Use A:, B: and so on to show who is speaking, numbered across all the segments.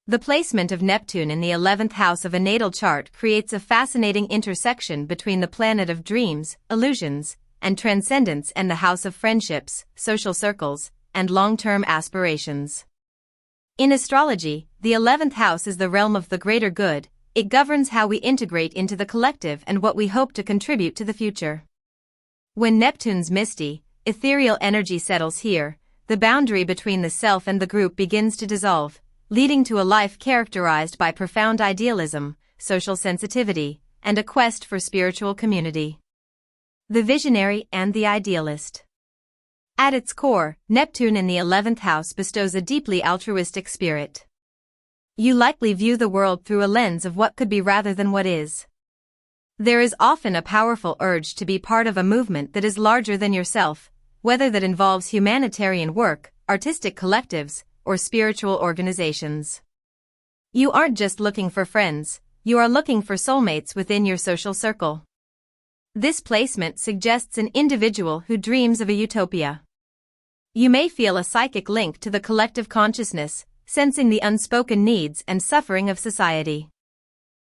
A: The placement of Neptune in the 11th house of a natal chart creates a fascinating intersection between the planet of dreams, illusions, and transcendence and the house of friendships, social circles, and long-term aspirations. In astrology, the 11th house is the realm of the greater good. It governs how we integrate into the collective and what we hope to contribute to the future. When Neptune's misty, ethereal energy settles here, the boundary between the self and the group begins to dissolve, leading to a life characterized by profound idealism, social sensitivity, and a quest for spiritual community. The visionary and the idealist. At its core, Neptune in the 11th house bestows a deeply altruistic spirit. You likely view the world through a lens of what could be rather than what is. There is often a powerful urge to be part of a movement that is larger than yourself, whether that involves humanitarian work, artistic collectives, or spiritual organizations. You aren't just looking for friends, you are looking for soulmates within your social circle. This placement suggests an individual who dreams of a utopia. You may feel a psychic link to the collective consciousness, sensing the unspoken needs and suffering of society.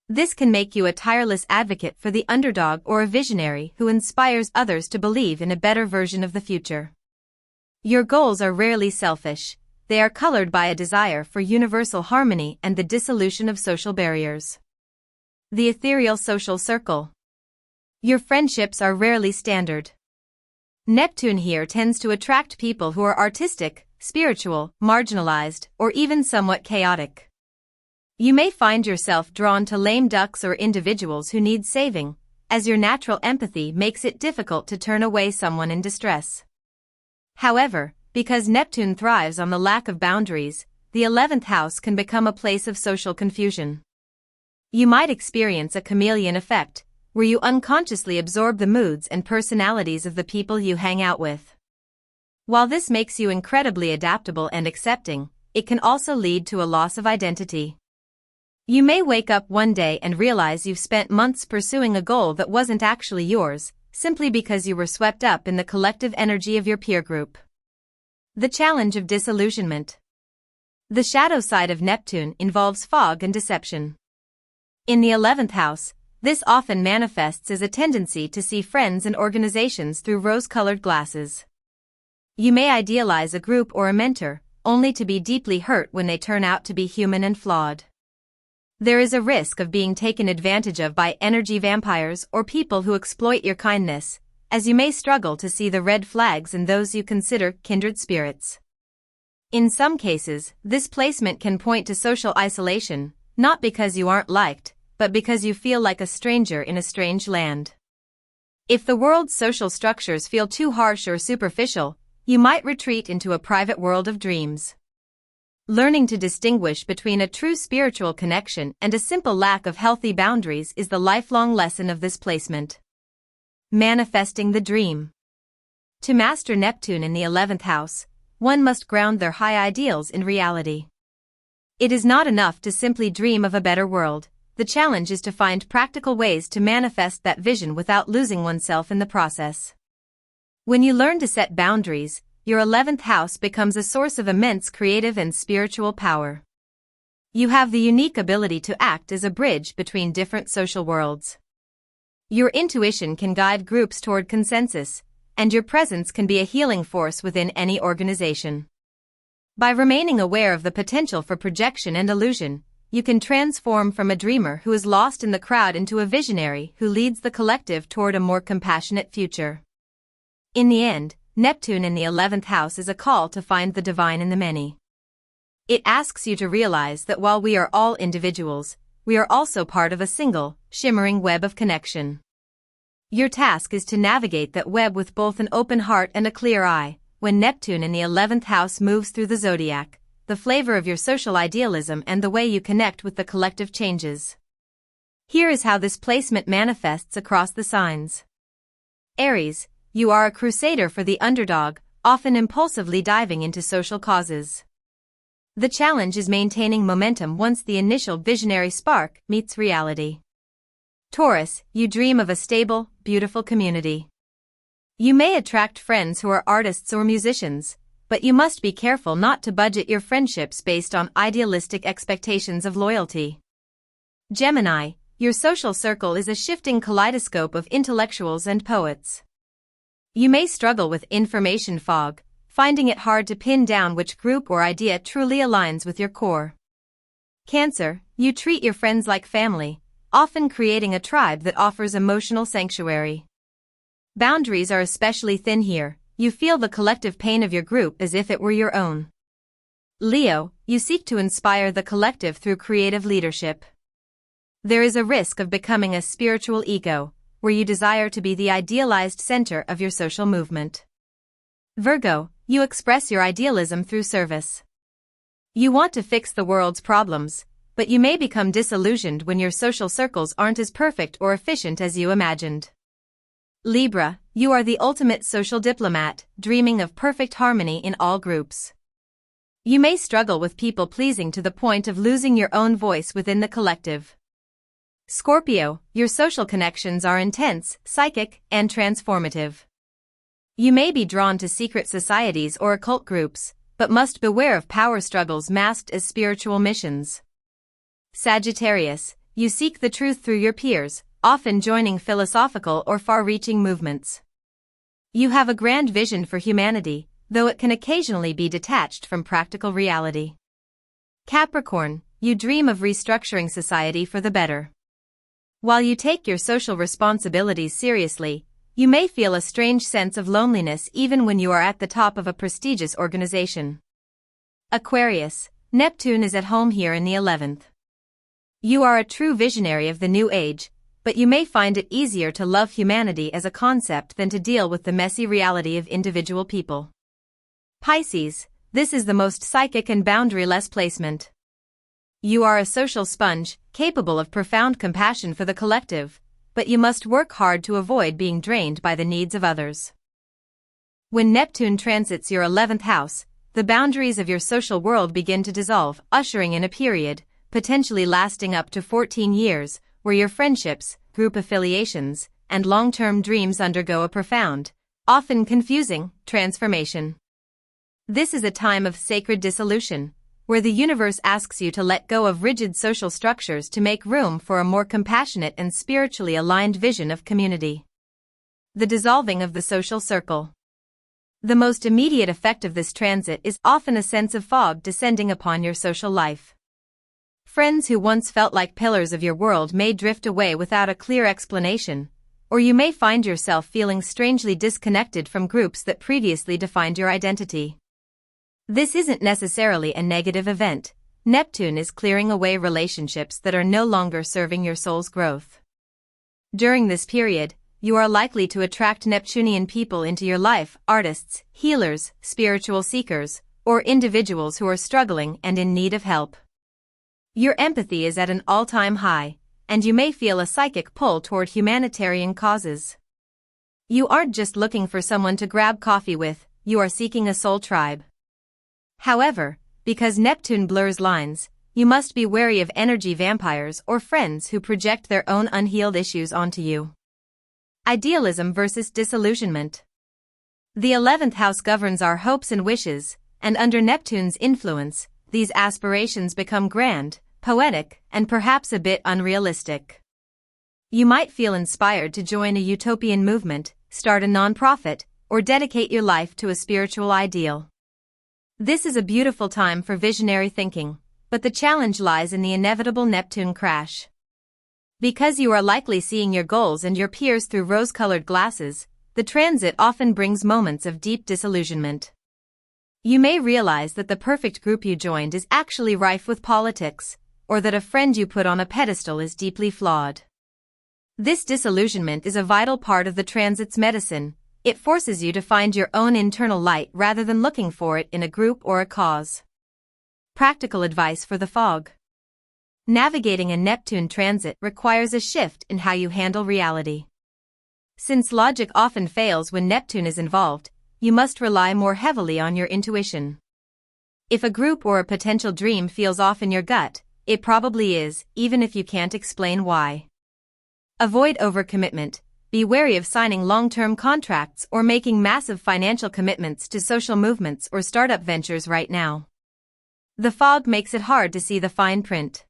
A: This can make you a tireless advocate for the underdog or a visionary who inspires others to believe in a better version of the future. Your goals are rarely selfish. They are colored by a desire for universal harmony and the dissolution of social barriers. The ethereal social circle. Your friendships are rarely standard. Neptune here tends to attract people who are artistic, spiritual, marginalized, or even somewhat chaotic. You may find yourself drawn to lame ducks or individuals who need saving, as your natural empathy makes it difficult to turn away someone in distress. However, because Neptune thrives on the lack of boundaries, the 11th house can become a place of social confusion. You might experience a chameleon effect, where you unconsciously absorb the moods and personalities of the people you hang out with. While this makes you incredibly adaptable and accepting, it can also lead to a loss of identity. You may wake up one day and realize you've spent months pursuing a goal that wasn't actually yours, simply because you were swept up in the collective energy of your peer group. The challenge of disillusionment. The shadow side of Neptune involves fog and deception. In the 11th house, this often manifests as a tendency to see friends and organizations through rose-colored glasses. You may idealize a group or a mentor, only to be deeply hurt when they turn out to be human and flawed. There is a risk of being taken advantage of by energy vampires or people who exploit your kindness, as you may struggle to see the red flags in those you consider kindred spirits. In some cases, this placement can point to social isolation, not because you aren't liked, but because you feel like a stranger in a strange land. If the world's social structures feel too harsh or superficial, you might retreat into a private world of dreams. Learning to distinguish between a true spiritual connection and a simple lack of healthy boundaries is the lifelong lesson of this placement. Manifesting the dream. To master Neptune in the 11th house, one must ground their high ideals in reality. It is not enough to simply dream of a better world. The challenge is to find practical ways to manifest that vision without losing oneself in the process. When you learn to set boundaries, your 11th house becomes a source of immense creative and spiritual power. You have the unique ability to act as a bridge between different social worlds. Your intuition can guide groups toward consensus, and your presence can be a healing force within any organization. By remaining aware of the potential for projection and illusion, you can transform from a dreamer who is lost in the crowd into a visionary who leads the collective toward a more compassionate future. In the end, Neptune in the 11th house is a call to find the divine in the many. It asks you to realize that while we are all individuals, we are also part of a single, shimmering web of connection. Your task is to navigate that web with both an open heart and a clear eye. When Neptune in the 11th house moves through the zodiac, the flavor of your social idealism and the way you connect with the collective changes. Here is how this placement manifests across the signs. Aries, you are a crusader for the underdog, often impulsively diving into social causes. The challenge is maintaining momentum once the initial visionary spark meets reality. Taurus, you dream of a stable, beautiful community. You may attract friends who are artists or musicians, but you must be careful not to budget your friendships based on idealistic expectations of loyalty. Gemini, your social circle is a shifting kaleidoscope of intellectuals and poets. You may struggle with information fog, finding it hard to pin down which group or idea truly aligns with your core. Cancer, you treat your friends like family, often creating a tribe that offers emotional sanctuary. Boundaries are especially thin here. You feel the collective pain of your group as if it were your own. Leo, you seek to inspire the collective through creative leadership. There is a risk of becoming a spiritual ego, where you desire to be the idealized center of your social movement. Virgo, you express your idealism through service. You want to fix the world's problems, but you may become disillusioned when your social circles aren't as perfect or efficient as you imagined. Libra, you are the ultimate social diplomat, dreaming of perfect harmony in all groups. You may struggle with people-pleasing to the point of losing your own voice within the collective. Scorpio, your social connections are intense, psychic, and transformative. You may be drawn to secret societies or occult groups, but must beware of power struggles masked as spiritual missions. Sagittarius, you seek the truth through your peers, often joining philosophical or far-reaching movements. You have a grand vision for humanity, though it can occasionally be detached from practical reality. Capricorn, you dream of restructuring society for the better. While you take your social responsibilities seriously, you may feel a strange sense of loneliness even when you are at the top of a prestigious organization. Aquarius, Neptune is at home here in the 11th. You are a true visionary of the new age, but you may find it easier to love humanity as a concept than to deal with the messy reality of individual people. Pisces, this is the most psychic and boundary-less placement. You are a social sponge, capable of profound compassion for the collective, but you must work hard to avoid being drained by the needs of others. When Neptune transits your 11th house, the boundaries of your social world begin to dissolve, ushering in a period, potentially lasting up to 14 years, where your friendships, group affiliations, and long-term dreams undergo a profound, often confusing, transformation. This is a time of sacred dissolution, where the universe asks you to let go of rigid social structures to make room for a more compassionate and spiritually aligned vision of community. The dissolving of the social circle. The most immediate effect of this transit is often a sense of fog descending upon your social life. Friends who once felt like pillars of your world may drift away without a clear explanation, or you may find yourself feeling strangely disconnected from groups that previously defined your identity. This isn't necessarily a negative event. Neptune is clearing away relationships that are no longer serving your soul's growth. During this period, you are likely to attract Neptunian people into your life, artists, healers, spiritual seekers, or individuals who are struggling and in need of help. Your empathy is at an all-time high, and you may feel a psychic pull toward humanitarian causes. You aren't just looking for someone to grab coffee with, you are seeking a soul tribe. However, because Neptune blurs lines, you must be wary of energy vampires or friends who project their own unhealed issues onto you. Idealism versus disillusionment. The 11th house governs our hopes and wishes, and under Neptune's influence, these aspirations become grand, poetic, and perhaps a bit unrealistic. You might feel inspired to join a utopian movement, start a nonprofit, or dedicate your life to a spiritual ideal. This is a beautiful time for visionary thinking, but the challenge lies in the inevitable Neptune crash. Because you are likely seeing your goals and your peers through rose-colored glasses, the transit often brings moments of deep disillusionment. You may realize that the perfect group you joined is actually rife with politics, or that a friend you put on a pedestal is deeply flawed. This disillusionment is a vital part of the transit's medicine. It forces you to find your own internal light rather than looking for it in a group or a cause. Practical advice for the fog. Navigating a Neptune transit requires a shift in how you handle reality. Since logic often fails when Neptune is involved, you must rely more heavily on your intuition. If a group or a potential dream feels off in your gut, it probably is, even if you can't explain why. Avoid overcommitment. be wary of signing long-term contracts or making massive financial commitments to social movements or startup ventures right now. The fog makes it hard to see the fine print.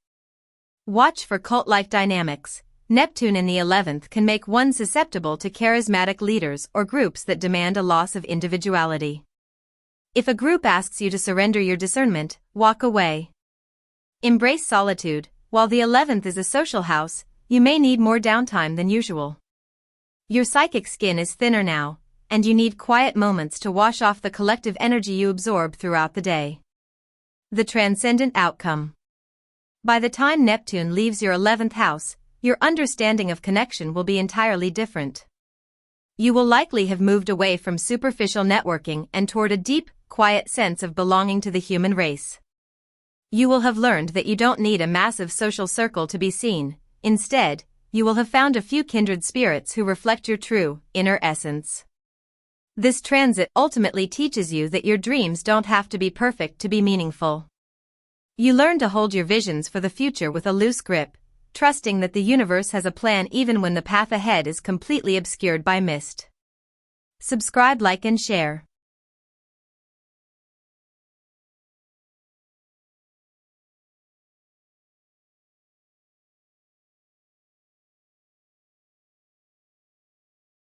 A: Watch for cult-like dynamics. Neptune in the 11th can make one susceptible to charismatic leaders or groups that demand a loss of individuality. If a group asks you to surrender your discernment, walk away. Embrace solitude. While the 11th is a social house, you may need more downtime than usual. Your psychic skin is thinner now, and you need quiet moments to wash off the collective energy you absorb throughout the day. The transcendent outcome. By the time Neptune leaves your 11th house, your understanding of connection will be entirely different. You will likely have moved away from superficial networking and toward a deep, quiet sense of belonging to the human race. You will have learned that you don't need a massive social circle to be seen. Instead, you will have found a few kindred spirits who reflect your true, inner essence. This transit ultimately teaches you that your dreams don't have to be perfect to be meaningful. You learn to hold your visions for the future with a loose grip, trusting that the universe has a plan even when the path ahead is completely obscured by mist. Subscribe, like, and share.